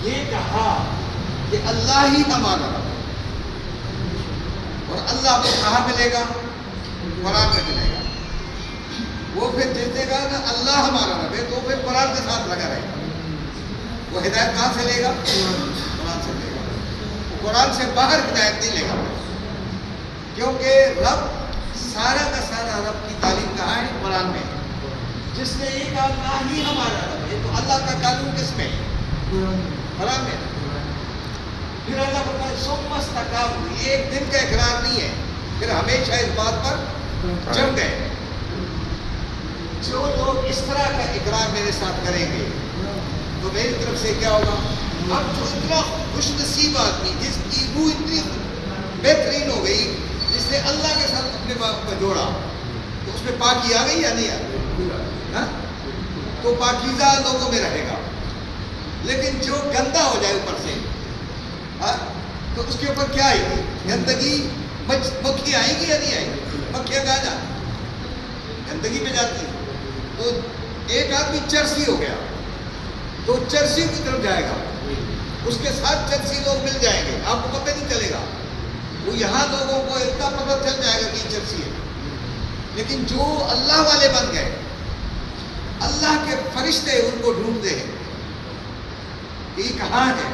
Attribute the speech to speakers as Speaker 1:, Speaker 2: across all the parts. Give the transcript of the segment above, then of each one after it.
Speaker 1: یہ کہا کہ اللہ ہی ہمارا رب ہے، اور اللہ کو کہاں ملے گا؟ قرآن میں ملے گا۔ وہ پھر جیتے گا نا اللہ ہمارا رب ہے، تو پھر قرآن کے ساتھ لگا رہے گا۔ وہ ہدایت کہاں سے لے گا؟ قرآن سے لے گا۔ وہ قرآن سے باہر ہدایت نہیں لے گا، کیونکہ رب سارا کا سارا رب کی تعلیم کہاں ہے؟ قرآن میں۔ جس نے یہ کہا اللہ ہی ہمارا رب ہے، تو اللہ کا قانون کس میں ہے؟ قرآن میں۔ پھر اللہ فرماتا ہے ثم استقاموا، یہ ایک دن کا اقرار نہیں ہے، پھر ہمیشہ اس بات پر جم گئے۔ جو لوگ اس طرح کا اقرار میرے ساتھ کریں گے تو میری طرف سے کیا ہوگا؟ اب جو اتنا خوش نصیب آدمی جس کی روح اتنی بہترین ہو گئی، جس نے اللہ کے ساتھ اپنے باپ کو جوڑا، تو اس میں پاکی آ گئی یا نہیں آ گئی؟ تو پاکیزہ لوگوں میں رہے گا۔ لیکن جو گندا ہو جائے اوپر سے، تو اس کے اوپر کیا آئے گی؟ گندگی، مکھی آئے گی یا نہیں آئے گی؟ مکھیاں کہاں جاتی؟ گندگی میں جاتی ہے۔ تو ایک آدمی چرسی ہو گیا تو چرسی کی طرف جائے گا، اس کے ساتھ چرسی لوگ مل جائیں گے، آپ کو پتہ نہیں چلے گا، وہ یہاں لوگوں کو اتنا پتہ چل جائے گا کہ یہ چرسی ہے۔ لیکن جو اللہ والے بن گئے، اللہ کے فرشتے ان کو ڈھونڈتے ہیں کہ یہ کہاں ہے،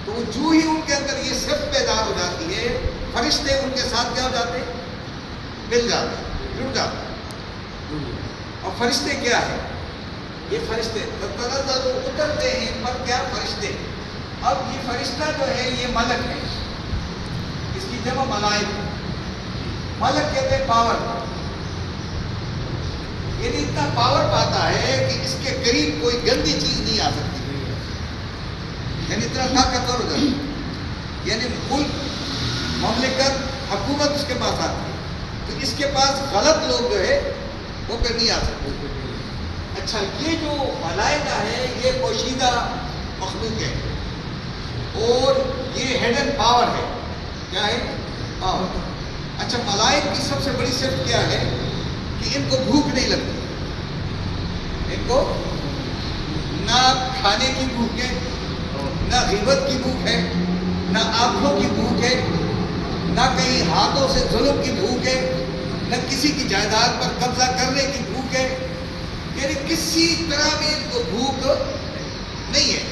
Speaker 1: تو جو ہی ان کے اندر یہ صفت بیدار ہو جاتی ہے، فرشتے ان کے ساتھ کیا ہو جاتے ہیں؟ مل جاتے ہیں، جڑ جاتے ہیں۔ اور فرشتے کیا ہے؟ یہ فرشتے تنزل اترتے ہیں، پر کیا فرشتے؟ اب یہ فرشتہ جو ہے یہ ملک ہے، اس کی جمع ملائک۔ ملک کہتے ہیں پاور، یعنی اتنا پاور پاتا ہے کہ اس کے قریب کوئی گندی چیز نہیں آ سکتی، یعنی اتنا طاقتور ہو جاتا ہے، یعنی ملک، مملکت، حکومت اس کے پاس آتی ہے، تو اس کے پاس غلط لوگ جو ہے وہ پھر نہیں آ سکتے۔ اچھا، یہ جو ملائکہ ہے یہ پوشیدہ مخلوق ہے، اور یہ ہیڈن پاور ہے۔ کیا ہے؟ پاور۔ اچھا، ملائک کی سب سے بڑی صفت کیا ہے؟ کہ ان کو بھوک نہیں لگتی، ان کو نہ کھانے کی بھوک ہے، نہ غیبت کی بھوک ہے، نہ آنکھوں کی بھوک ہے، نہ کہیں ہاتھوں سے ظلم کی بھوک ہے، نہ کسی کی جائیداد پر قبضہ کرنے کی بھوک ہے، یعنی کسی طرح بھی ان کو بھوک نہیں ہے۔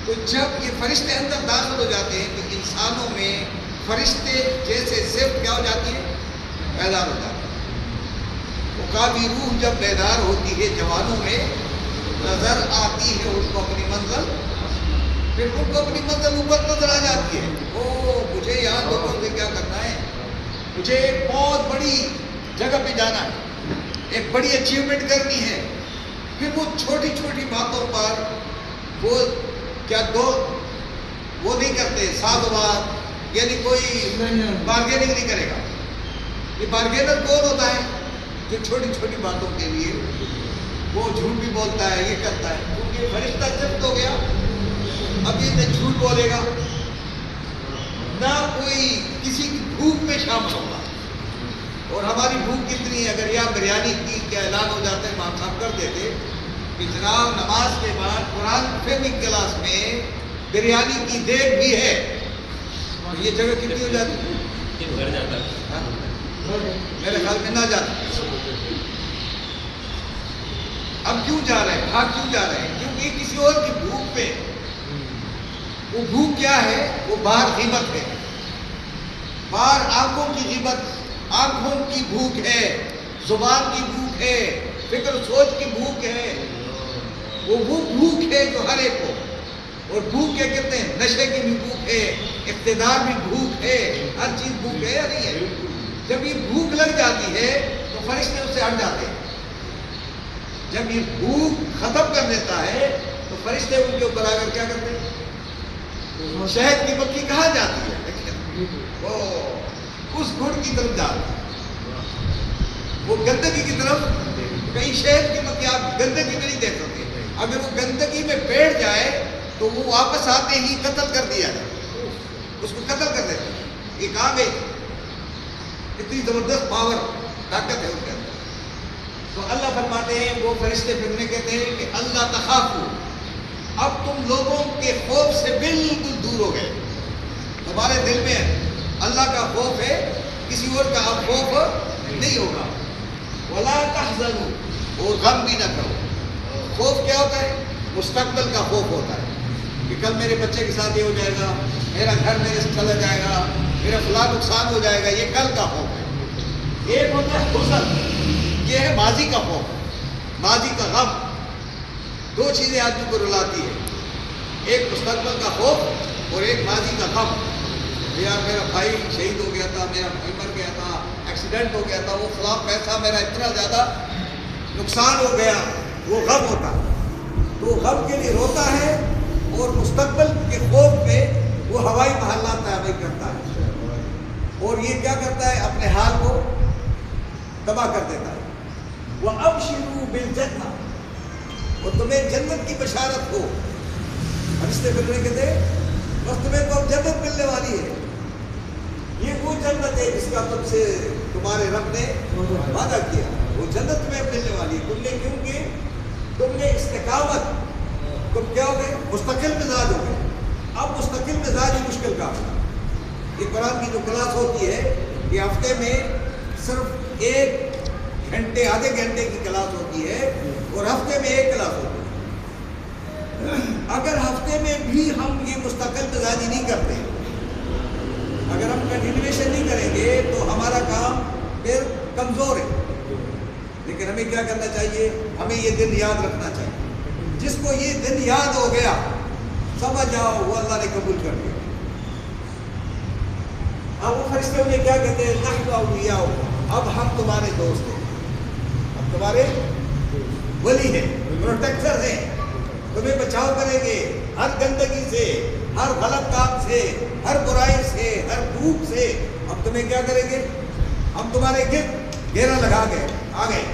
Speaker 1: تو جب یہ فرشتے اندر داخل ہو جاتے ہیں تو انسانوں میں فرشتے جیسے صفت کیا ہو جاتی ہے؟ بیدار ہو جاتی ہے۔ عقابی روح جب بیدار ہوتی ہے جوانوں میں، نظر آتی ہے ان کو اپنی منزل، پھر ان کو اپنی منزل اوپر نظر آ جاتی ہے۔ او مجھے یہاں لوگوں سے کیا کرنا ہے، مجھے ایک بہت بڑی جگہ پہ جانا ہے، ایک بڑی اچیومنٹ کرنی ہے۔ پھر وہ چھوٹی چھوٹی باتوں پر وہ کیا وہ نہیں کرتے، ساتھ بات، یعنی کوئی بارگیننگ نہیں کرے گا۔ یہ بارگینر کون ہوتا ہے؟ جو چھوٹی چھوٹی باتوں کے لیے وہ جھوٹ بھی بولتا ہے، یہ کرتا ہے، کیونکہ فرشتہ جب ہو گیا اب یہ نہ جھوٹ بولے گا، نہ کوئی کسی کی بھوک میں شامل ہوگا۔ اور ہماری بھوک کتنی ہے، اگر یہاں بریانی کی کیا اعلان ہو جاتا ہے، ماں صاحب کر دیتے کہ جناب نماز کے بعد قرآن فہمی کلاس میں بریانی کی دیگ بھی ہے، تو یہ جگہ کتنی ہو جاتی ہے؟
Speaker 2: بھر جاتا ہے،
Speaker 1: میرے خیال میں نہ جاتی۔ اب کیوں جا رہے ہیں، بھاگ کیوں جا رہے ہیں؟ کیونکہ یہ کسی اور کی بھوک پہ، وہ بھوک کیا ہے؟ وہ باہر غیبت ہے، باہر آنکھوں کی غیبت، آنکھوں کی بھوک ہے، زبان کی بھوک ہے، فکر سوچ کی بھوک ہے۔ وہ بھوک ہے جو ہر ایک کو، اور بھوک کیا کہتے ہیں؟ نشے کی بھی بھوک ہے، اقتدار بھی بھوک ہے، ہر چیز بھوک ہے یا نہیں ہے؟ جب یہ بھوک لگ جاتی ہے تو فرشتے اس سے ہٹ جاتے ہیں۔ جب یہ بھوک ختم کر دیتا ہے تو فرشتے ان کے اوپر آ کر کیا کرتے ہیں؟ شہد کی مکھی کہاں جاتی ہے؟ وہ اس گڑ کی طرف جاتی ہے، وہ گندگی کی طرف۔ کہیں شہد کی مکھی آپ گندگی میں نہیں دیکھ سکتے، اگر وہ گندگی میں بیٹھ جائے تو وہ واپس آتے ہی قتل کر دیا جائے، اس کو قتل کر دیتے ہیں۔ یہ کہاں گئی؟ اتنی زبردست پاور، طاقت ہے اس کے اندر۔ تو اللہ فرماتے ہیں، وہ فرشتے پھر انہیں کہتے ہیں کہ اللہ تخافو، اب تم لوگوں کے خوف سے بالکل دور ہو گئے. تمہارے دل میں اللہ کا خوف ہے, کسی اور کا اب خوف نہیں ہوگا. ولا تحزنوا, اور غم بھی نہ کرو. خوف کیا ہوتا ہے؟ مستقبل کا خوف ہوتا ہے کہ کل میرے بچے کے ساتھ یہ ہو جائے گا, میرا گھر میرے سے چلا جائے گا, میرا فلاں نقصان ہو جائے گا. یہ کل کا خوف ہے. ایک ہوتا ہے حزن, یہ ہے ماضی کا خوف, ماضی کا غم. دو چیزیں آدمی کو رلاتی ہے, ایک مستقبل کا خوف اور ایک ماضی کا غم. یار میرا بھائی شہید ہو گیا تھا, میرا بھائی مر گیا تھا, ایکسیڈنٹ ہو گیا تھا, وہ فلاں پیسہ میرا اتنا زیادہ نقصان ہو گیا, وہ غم ہوتا ہے. تو غم کے لیے روتا ہے, اور مستقبل کے خوف پہ وہ ہوائی محلات تعمیر کرتا ہے, اور یہ کیا کرتا ہے؟ اپنے حال کو تباہ کر دیتا ہے. وَأَبْشِرُوا بِالْجَنَّةِ, اور تمہیں جنت کی بشارت ہو. فرشتے ملنے کے تھے, بس تمہیں تو اب جنت ملنے والی ہے. یہ وہ جنت ہے جس کا تم سے تمہارے رب نے وعدہ کیا. وہ جنت تمہیں ملنے والی ہے. تم نے کیونکہ تم نے استقامت, تم کیا ہو گئے؟ مستقل مزاج ہو گئے. اب مستقل مزاج ہی مشکل کام ہے. یہ قرآن کی جو کلاس ہوتی ہے, یہ ہفتے میں صرف 1 گھنٹے, آدھے گھنٹے کی کلاس ہوتی ہے, اور ہفتے میں 1 کلاس ہوتی ہے. اگر ہفتے میں بھی ہم یہ مستقل مزاجی نہیں کرتے, اگر ہم کنٹینویشن نہیں کریں گے, تو ہمارا کام پھر کمزور ہے. لیکن ہمیں کیا کرنا چاہیے؟ ہمیں یہ دن یاد رکھنا چاہیے. جس کو یہ دن یاد ہو گیا, سمجھ جاؤ وہ اللہ نے قبول کر لیا. اب وہ فرشتے انہیں کیا کہتے ہیں؟ نحن اولیاؤکم, اب ہم تمہارے دوست ہیں, اب تمہارے ولی ہیں, پروٹیکٹر ہیں, تمہیں بچاؤ کریں گے ہر گندگی سے, ہر غلط کام سے, ہر برائی سے, ہر دھوپ سے. اب تمہیں کیا کریں گے؟ ہم تمہارے گرد گھیرا لگا گئے, آ گئے.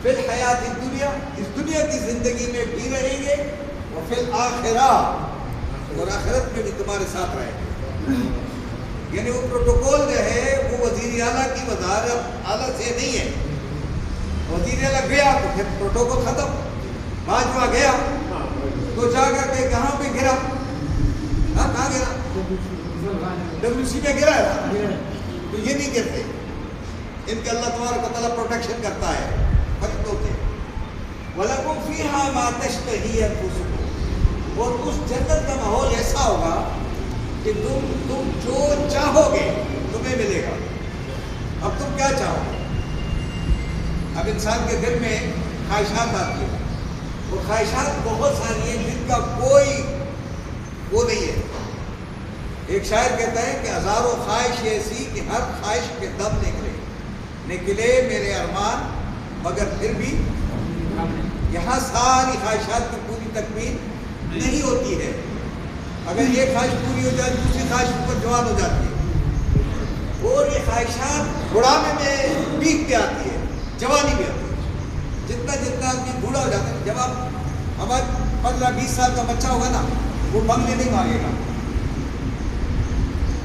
Speaker 1: فی الحیات الدنیا, اس دنیا کی زندگی میں بھی رہیں گے, اور فی الآخرہ, اور آخرت میں بھی تمہارے ساتھ رہیں گے. یعنی وہ پروٹوکول جو ہے وہ وزیر اعلیٰ کی وزارت اعلیٰ سے نہیں ہے. وزیر اعلیٰ گیا تو پھر پروٹوکول ختم. بھاجپا گیا تو جا کر کے کہاں پہ گرا؟ ہاں کہاں گرا؟ WC میں گرا ہے. تو یہ نہیں گرتے, ان کے اللہ تبارک و تعالیٰ پروٹیکشن کرتا ہے فرشتوں سے. وَلَكُمْ فِيهَا مَا تَشْتَهِي أَنفُسُكُمْ, اور اس جنت کا ماحول ایسا ہوگا کہ تم جو چاہو گے تمہیں ملے گا. اب تم کیا چاہو گے؟ اب انسان کے دل میں خواہشات آتی ہیں, وہ خواہشات بہت ساری ہیں جن کا کوئی وہ نہیں ہے. ایک شاعر کہتا ہے کہ ہزاروں خواہش ایسی کہ ہر خواہش کے دم نکلے میرے ارمان, مگر پھر بھی یہاں ساری خواہشات کی پوری تکمیل نہیں ہوتی ہے. اگر یہ خواہش پوری ہو جائے, دوسری خواہش اوپر جوان ہو جاتی ہے, اور یہ خواہشات بڑھاپے میں پیک پہ آتی ہے, جوانی میں آتی ہے. جتنا جتنا آدمی بوڑھا ہو جاتا ہے, جب آپ ہمارے 15-20 سال کا بچہ ہوگا نا, وہ بنگلے نہیں مانگے گا.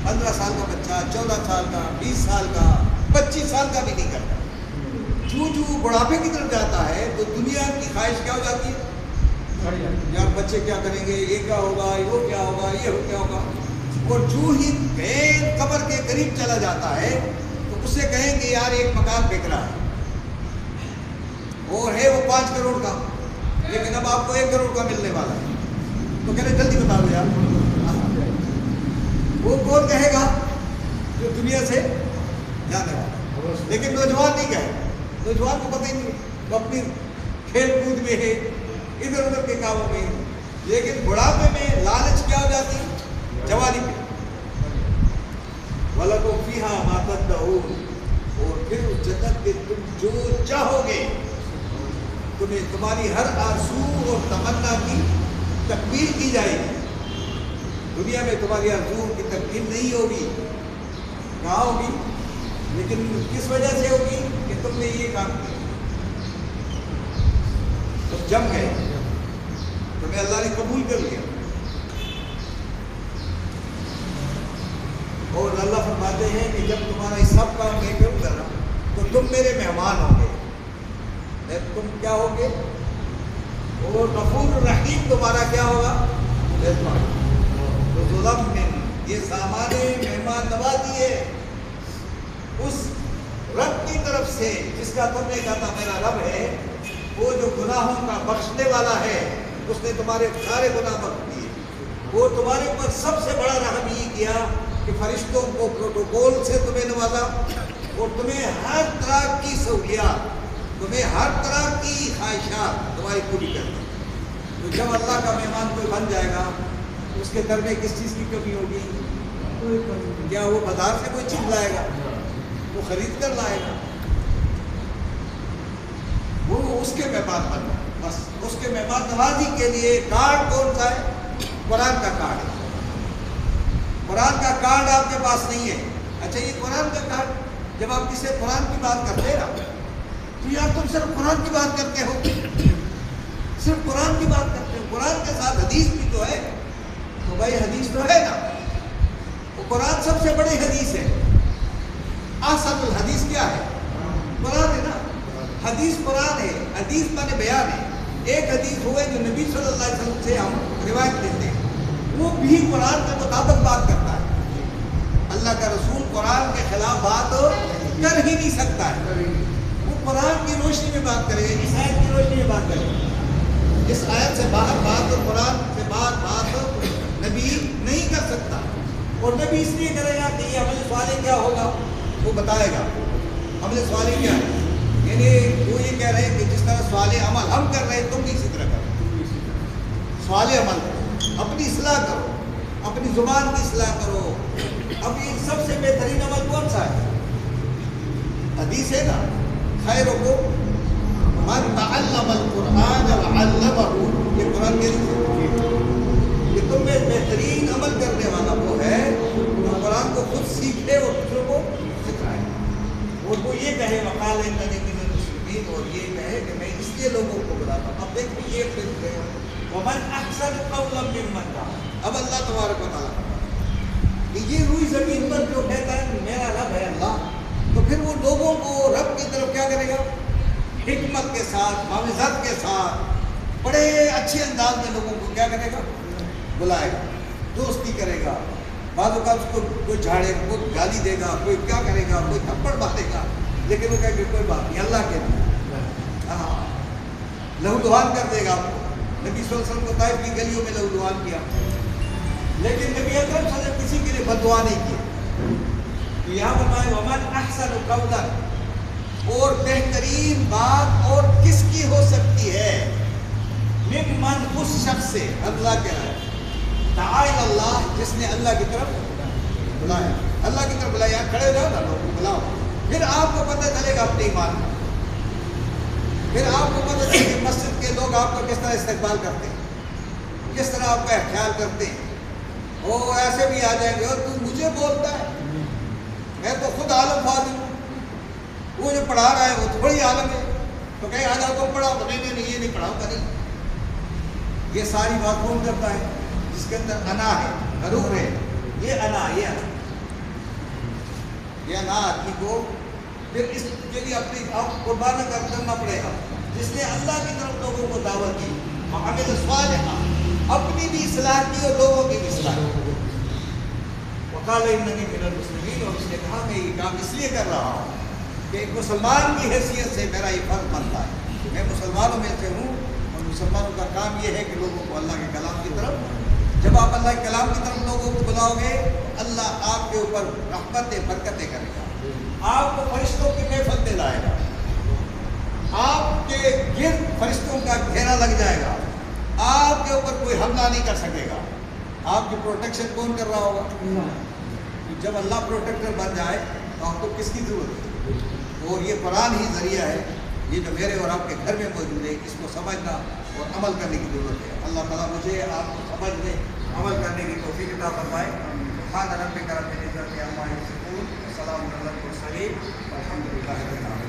Speaker 1: 15 سال کا بچہ, 14 سال کا, 20 سال کا, 25 سال کا بھی نہیں کرتا. جو بڑھاپے کی طرف جاتا ہے تو دنیا کی خواہش کیا ہو جاتی ہے؟ یار بچے کیا کریں گے, یہ کیا ہوگا, وہ کیا ہوگا, یہ کیا ہوگا. اور جو ہی بین قبر کے قریب چلا جاتا ہے تو اس سے کہیں گے یار ایک مکان بک رہا ہے, اور ہے وہ 5 کروڑ کا, لیکن اب آپ کو 1 کروڑ کا ملنے والا ہے. تو کہہ رہے جلدی بتا دو یار. وہ کون کہے گا؟ جو دنیا سے جانے والا. لیکن نوجوان نہیں کہے, نوجوان کو پتہ ہی نہیں, وہ اپنی کھیل کود میں ہے, ادھر ادھر کے کاموں میں. لیکن بڑھاپے میں لالچ کیا ہو جاتی ہے؟ جوانی پہ. وَلَكُمْ فِيهَا مَا تَدَّعُونَ, اور پھر اس جنت میں تم جو چاہو گے تمہیں تمہاری ہر آرزو اور تمنا کی تکمیل کی جائے گی. دنیا میں تمہاری آرزو کی تکمیل نہیں ہوگی. کہاں ہوگی؟ لیکن کس وجہ سے ہوگی کہ تم نے یہ کام کیا, تم جم گئے, تمہیں اللہ نے قبول کر لیا. اور اللہ فرماتے ہیں کہ جب تمہارا یہ سب کام میں کروں گا نا تو تم میرے مہمان ہوں گے. تم کیا ہوگے؟ اور غفور الرحیم تمہارا کیا ہوگا؟ جیسا تم نے کہا تھا میرا رب ہے، وہ جو گناہوں کا بخشنے والا ہے، اس نے تمہارے سارے گناہ بخش دیے. وہ تمہارے اوپر سب سے بڑا رحم یہ کیا کہ فرشتوں کو پروٹوکول سے تمہیں نوازا اور تمہیں ہر طرح کی سہولیات، تمہیں ہر طرح کی خواہشات تمہاری پوری کر دی. تو جب اللہ کا مہمان کوئی بن جائے گا اس کے گھر میں کس چیز کی کمی ہوگی؟ کیا وہ بازار سے کوئی چیز لائے گا؟ وہ خرید کر لائے گا؟ وہ اس کے مہمان بن گا. بس اس کے مہمان نوازی کے لیے کارڈ کون سا ہے؟ قرآن کا کارڈ ہے. قرآن کا کارڈ آپ کے پاس نہیں ہے. اچھا یہ قرآن کا کارڈ، جب آپ کسی قرآن کی بات کرتے نا تو یار تم صرف قرآن کی بات کرتے ہو، صرف قرآن کی بات کرتے ہو. قرآن کے ساتھ حدیث بھی تو ہے. تو بھائی حدیث تو ہے نا، وہ قرآن سب سے بڑی حدیث ہے. احسن الحدیث کیا ہے؟ قرآن ہے نا. حدیث قرآن ہے. حدیث مانے بیان ہے. ایک حدیث ہوئے جو نبی صلی اللہ علیہ وسلم سے ہم روایت لیتے ہیں، وہ بھی قرآن کے مطابق بات کرتا ہے. اللہ کا رسول قرآن کے خلاف بات کر ہی نہیں سکتا ہے. وہ قرآن کی روشنی میں بات کرے گا، اس آیت کی روشنی میں بات کرے گا. اس آیت سے باہر بات اور قرآن سے بات نبی نہیں کر سکتا. اور نبی اس لیے کرے گا کہ یہ عمل صالح کیا ہوگا وہ بتائے گا. عمل صالح کیا ہے؟ یعنی وہ یہ کہہ رہے ہیں کہ جس طرح صالح عمل ہم کر رہے ہیں تم بھی اسی طرح کرو. صالح عمل کرو، اپنی اصلاح کرو، اپنی زبان کی اصلاح کرو. اب یہ سب سے بہترین عمل کون سا ہے؟ حدیث ہے نا، خیرکم من تعلم القرآن وعلمہ. یہ قرآن کے کہ تم میں بہترین عمل کرنے والا وہ ہے جو قرآن کو خود سیکھے اور دوسروں کو سکھائے. اور وہ یہ کہے وقال اننی من المسلمین، اور یہ کہے کہ میں اس لیے لوگوں کو بلاتا ہوں. اب دیکھو یہ فکر ہے ومن احسن قولا ممن دعا. اب اللہ تبارک و تعالیٰ کہ یہ روئی زمین پر جو کہتا ہے میرا رب ہے اللہ، تو پھر وہ لوگوں کو رب کی طرف کیا کرے گا؟ حکمت کے ساتھ، معوذات کے ساتھ، بڑے اچھے انداز میں لوگوں کو کیا کرے گا؟ بلائے گا، دوستی کرے گا. بعض اوقات اس کو کوئی جھاڑے، کوئی گالی دے گا، کوئی کیا کرے گا، کوئی تھپڑ مارے گا، لیکن وہ کہے کہ کوئی بات نہیں اللہ کے لیے. ہاں لہو لہان کر دے گا آپ کو. نبی صلی اللہ علیہ وسلم کو طائف کی گلیوں میں لہو لہان کیا، لیکن نبی اکرم صلی اللہ علیہ وسلم کسی کے لیے بد دعا نہیں کی. تو یہاں فرمائے ومن احسن قولا، اور بہترین بات اور کس کی ہو سکتی ہے؟ ممن، اس شخص سے، اللہ کے رہے دعا اللہ، جس نے اللہ کی طرف بلایا. اللہ کی طرف بلایا، کھڑے رہو نا، لوگوں کو بلاؤ. پھر آپ کو پتہ چلے گا اپنے ایمان کا. پھر آپ کو پتہ چلے کہ مسجد کے لوگ آپ کا کس طرح استقبال کرتے ہیں، کس طرح آپ کا خیال کرتے ہیں. وہ ایسے بھی آ جائیں گے اور تو مجھے بولتا ہے، میں تو خود عالم فاضل ہوں، وہ جو پڑھا رہا ہے وہ تھوڑی عالم ہے، تو کہیں آ جاؤ تم پڑھاؤ. تو نہیں یہ نہیں پڑھاؤ گا. نہیں، یہ ساری بات کون کرتا ہے؟ جس کے اندر انا ہے، غرور ہے. یہ انا آدمی کو پھر اس کے لیے اپنی آپ قربان کرنا پڑے گا. جس نے اللہ کی طرف لوگوں کو دعوت دی، وعمل صالحا، اپنی بھی اصلاح کی اور لوگوں کی بھی اصلاح کی. وقال اننی من المسلمین، اور اس نے کہا میں یہ کام اس لیے کر رہا ہوں کہ ایک مسلمان کی حیثیت سے میرا یہ فرض بنتا ہے. میں مسلمانوں میں سے ہوں، اور مسلمانوں کا کام یہ ہے کہ لوگوں کو اللہ کے کلام کی طرف، جب آپ اللہ کے کلام کی طرف لوگوں کو بلاؤ گے اللہ آپ کے اوپر رحمتیں برکتیں کرے گا. آپ کو فرشتوں کی محفل میں لائے گا، آپ کے گرد فرشتوں کا گھیرا لگ جائے گا، آپ کے اوپر کوئی حملہ نہیں کر سکے گا. آپ کی پروٹیکشن کون کر رہا ہوگا؟ جب اللہ پروٹیکٹر بن جائے تو آپ کو کس کی ضرورت ہے؟ اور یہ قرآن ہی ذریعہ ہے، یہ جو میرے اور آپ کے گھر میں موجود ہے، اس کو سمجھنا اور عمل کرنے کی ضرورت ہے. اللہ تعالیٰ مجھے آپ کو سمجھنے، عمل کرنے کی توفیق عطا فرمائے. سبحان ربک رب العزت عما یصفون، وسلام علی المرسلین، والحمد للہ رب العالمین.